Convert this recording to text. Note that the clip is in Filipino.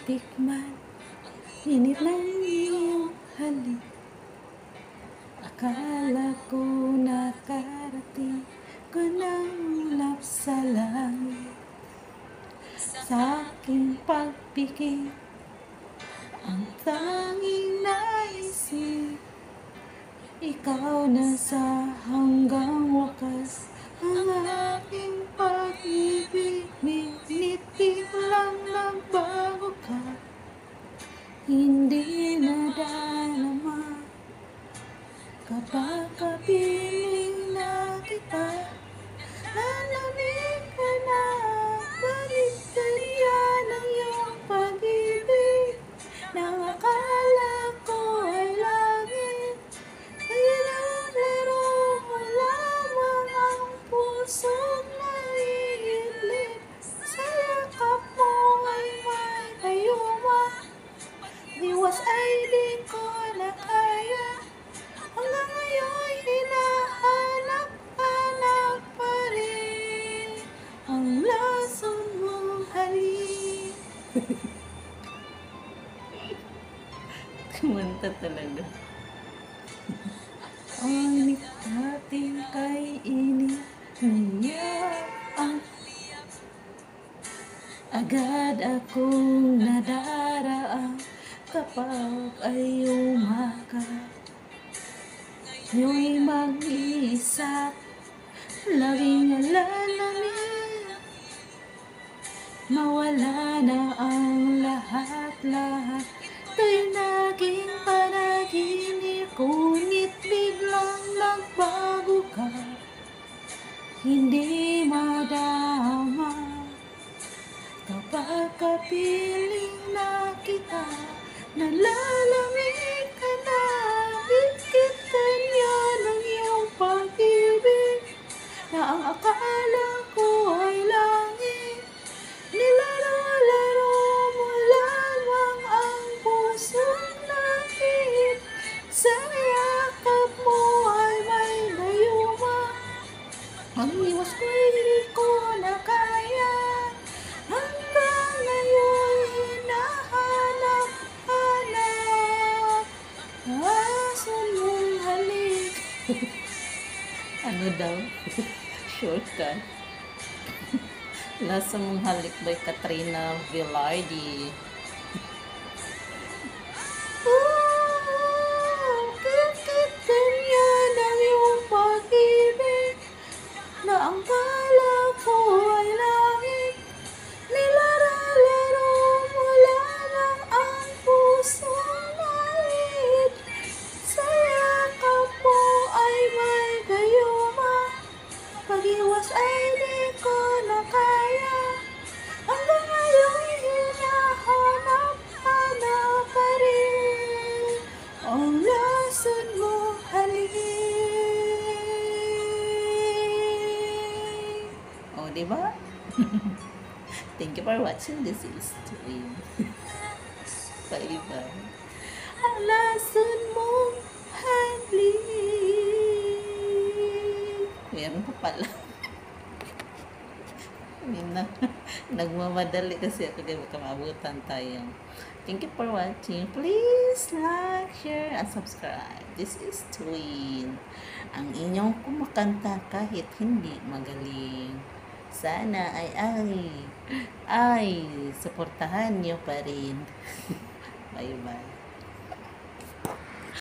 tikman, init ng iyong halik. Akala ko nakarating ko ng ulap sa langit. Sa aking pagpikit, ang tanging naisip, ikaw na sa hanggang wakas. Ang aking pag-ibig, minit lang nagbago ka. Hindi nadarama kapag kapiling na kita. Lalamig ka na, baliktad yan ang iyong pag-ibig. Nang akala ko ay langit, nilalaro mo lamang ang pusong naiidlip. Sa yakap mo ay may kayuma, diwas ay di ko na kaya. Hanggang ngayon hinahanap-hanap pa rin ang lason mong halik. Kumanta talaga. Ang dating kay init niya ang agad akong nadaraan kapag ay umaga. Ngayon'y mag-iisa, laging alalamig. Mawala na ang lahat-lahat, to'y naging panaginip. Ngunit biglang nagbago ka, hindi madama kapag kapiling na kita. Nalalamig ka na, higit kanya ng iyong pag-ibig. Na ang akala ko ay langit, nilaro-laro mo lamang ang pusong langit. Sa yakap mo ay may gayuma, ang iwas ko'y di ko na kaya. Hanggang ngayon hinahanap-hanap asan mong halik. Ano daw? Shortcut. Lasa mong halik by Katrina Velarde. Bakit ganyan ang iyong pag-ibig? Na ang kala ko ay langit, nilalaro mo lamang ang pusong maliit. Sa yakap mo ay may gayuma, pag-iwas ay di ko na kaya. Hanggang ngayon hinahanap-hanap pa rin ang lason mo halik. O, diba? Thank you for watching. This is Twin. Bye-bye. Ang lason mong halik. Meron pa pala. Nagmamadali kasi ako kaya makamabutan tayo. Thank you for watching. Please like, share, and subscribe. This is Twin, ang inyong kumakanta kahit hindi magaling. Sana ay suportahan niyo pa rin. Bye bye.